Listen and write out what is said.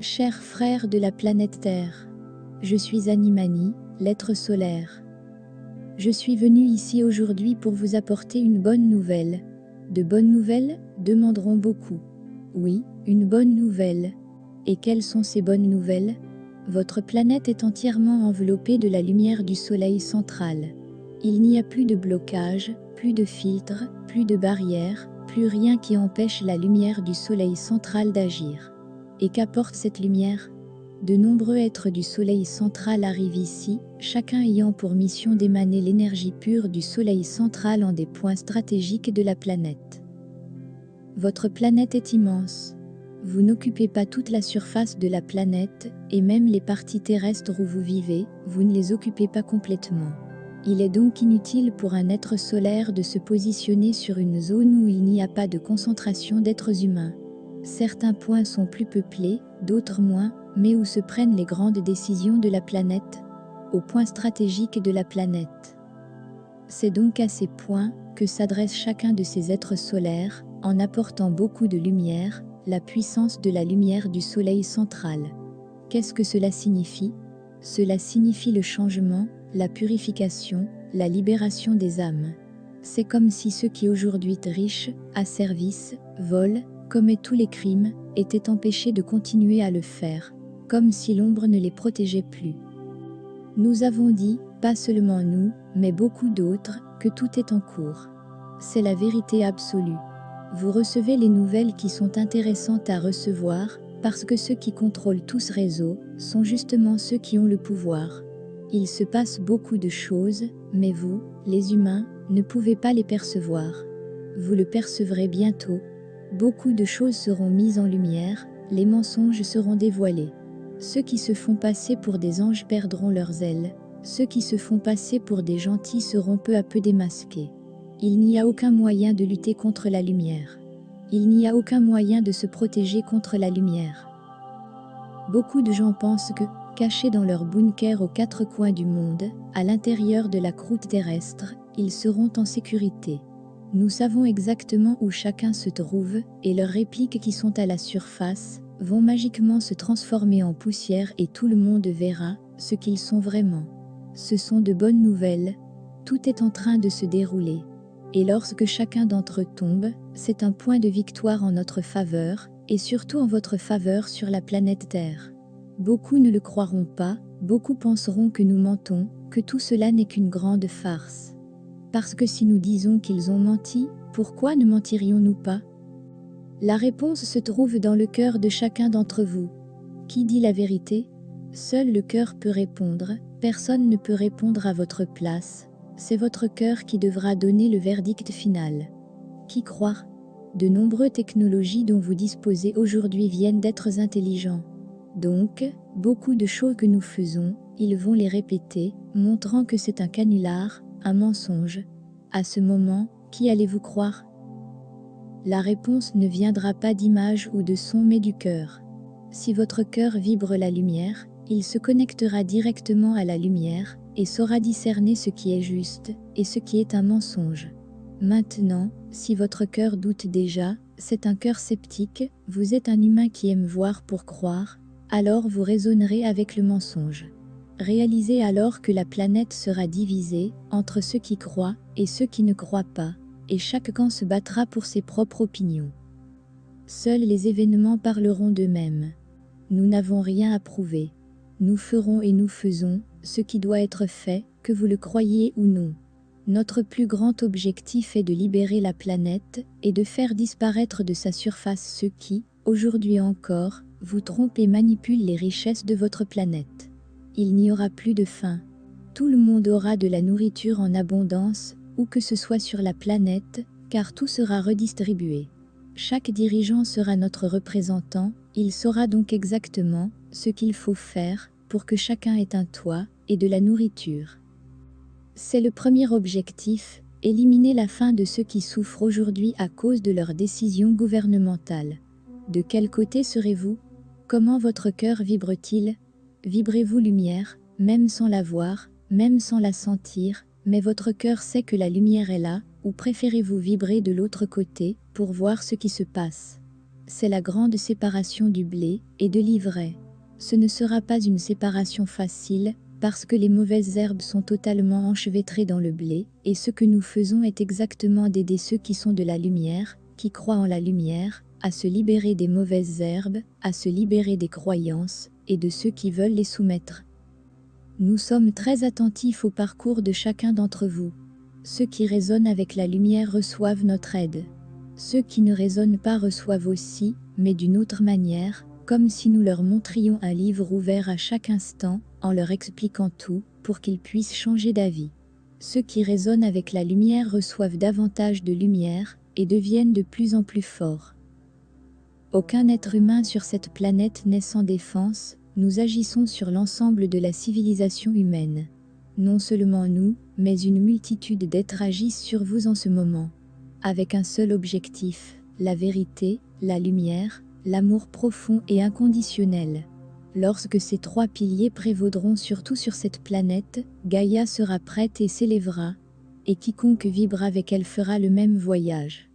Chers frères de la planète Terre, je suis Animani, l'être solaire. Je suis venu ici aujourd'hui pour vous apporter une bonne nouvelle. De bonnes nouvelles, demanderont beaucoup. Oui, une bonne nouvelle. Et quelles sont ces bonnes nouvelles? Votre planète est entièrement enveloppée de la lumière du soleil central. Il n'y a plus de blocage, plus de filtres, plus de barrières, plus rien qui empêche la lumière du soleil central d'agir. Et qu'apporte cette lumière? De nombreux êtres du soleil central arrivent ici, chacun ayant pour mission d'émaner l'énergie pure du soleil central en des points stratégiques de la planète. Votre planète est immense. Vous n'occupez pas toute la surface de la planète, et même les parties terrestres où vous vivez, vous ne les occupez pas complètement. Il est donc inutile pour un être solaire de se positionner sur une zone où il n'y a pas de concentration d'êtres humains. Certains points sont plus peuplés, d'autres moins, mais où se prennent les grandes décisions de la planète? Aux points stratégiques de la planète. C'est donc à ces points que s'adresse chacun de ces êtres solaires, en apportant beaucoup de lumière, la puissance de la lumière du soleil central. Qu'est-ce que cela signifie? Cela signifie le changement, la purification, la libération des âmes. C'est comme si ceux qui aujourd'hui riches, asservissent, volent, commettent tous les crimes, étaient empêchés de continuer à le faire, comme si l'ombre ne les protégeait plus. Nous avons dit, pas seulement nous, mais beaucoup d'autres, que tout est en cours. C'est la vérité absolue. Vous recevez les nouvelles qui sont intéressantes à recevoir, parce que ceux qui contrôlent tout ce réseau sont justement ceux qui ont le pouvoir. Il se passe beaucoup de choses, mais vous, les humains, ne pouvez pas les percevoir. Vous le percevrez bientôt. Beaucoup de choses seront mises en lumière, les mensonges seront dévoilés. Ceux qui se font passer pour des anges perdront leurs ailes, ceux qui se font passer pour des gentils seront peu à peu démasqués. Il n'y a aucun moyen de lutter contre la lumière. Il n'y a aucun moyen de se protéger contre la lumière. Beaucoup de gens pensent que, cachés dans leur bunker aux quatre coins du monde, à l'intérieur de la croûte terrestre, ils seront en sécurité. Nous savons exactement où chacun se trouve, et leurs répliques qui sont à la surface vont magiquement se transformer en poussière et tout le monde verra ce qu'ils sont vraiment. Ce sont de bonnes nouvelles. Tout est en train de se dérouler. Et lorsque chacun d'entre eux tombe, c'est un point de victoire en notre faveur, et surtout en votre faveur sur la planète Terre. Beaucoup ne le croiront pas, beaucoup penseront que nous mentons, que tout cela n'est qu'une grande farce. Parce que si nous disons qu'ils ont menti, pourquoi ne mentirions-nous pas? La réponse se trouve dans le cœur de chacun d'entre vous. Qui dit la vérité? Seul le cœur peut répondre, personne ne peut répondre à votre place. C'est votre cœur qui devra donner le verdict final. Qui croire? De nombreuses technologies dont vous disposez aujourd'hui viennent d'êtres intelligents. Donc, beaucoup de choses que nous faisons, ils vont les répéter, montrant que c'est un canular, un mensonge. À ce moment, qui allez-vous croire? La réponse ne viendra pas d'image ou de son mais du cœur. Si votre cœur vibre la lumière, il se connectera directement à la lumière et saura discerner ce qui est juste et ce qui est un mensonge. Maintenant, si votre cœur doute déjà, c'est un cœur sceptique, vous êtes un humain qui aime voir pour croire, alors vous raisonnerez avec le mensonge. Réalisez alors que la planète sera divisée entre ceux qui croient et ceux qui ne croient pas, et chaque camp se battra pour ses propres opinions. Seuls les événements parleront d'eux-mêmes. Nous n'avons rien à prouver. Nous ferons et nous faisons ce qui doit être fait, que vous le croyiez ou non. Notre plus grand objectif est de libérer la planète et de faire disparaître de sa surface ceux qui, aujourd'hui encore, vous trompent et manipulent les richesses de votre planète. Il n'y aura plus de faim. Tout le monde aura de la nourriture en abondance, où que ce soit sur la planète, car tout sera redistribué. Chaque dirigeant sera notre représentant, il saura donc exactement ce qu'il faut faire pour que chacun ait un toit et de la nourriture. C'est le premier objectif, éliminer la faim de ceux qui souffrent aujourd'hui à cause de leurs décisions gouvernementales. De quel côté serez-vous? Comment votre cœur vibre-t-il? Vibrez-vous lumière, même sans la voir, même sans la sentir, mais votre cœur sait que la lumière est là, ou préférez-vous vibrer de l'autre côté, pour voir ce qui se passe? c'est la grande séparation du blé et de l'ivraie. Ce ne sera pas une séparation facile, parce que les mauvaises herbes sont totalement enchevêtrées dans le blé, et ce que nous faisons est exactement d'aider ceux qui sont de la lumière, qui croient en la lumière, à se libérer des mauvaises herbes, à se libérer des croyances, et de ceux qui veulent les soumettre. Nous sommes très attentifs au parcours de chacun d'entre vous. Ceux qui résonnent avec la lumière reçoivent notre aide. Ceux qui ne résonnent pas reçoivent aussi, mais d'une autre manière, comme si nous leur montrions un livre ouvert à chaque instant, en leur expliquant tout, pour qu'ils puissent changer d'avis. Ceux qui résonnent avec la lumière reçoivent davantage de lumière, et deviennent de plus en plus forts. Aucun être humain sur cette planète n'est sans défense, nous agissons sur l'ensemble de la civilisation humaine. Non seulement nous, mais une multitude d'êtres agissent sur vous en ce moment. Avec un seul objectif, la vérité, la lumière, l'amour profond et inconditionnel. Lorsque ces trois piliers prévaudront surtout sur cette planète, Gaïa sera prête et s'élèvera, et quiconque vibre avec elle fera le même voyage.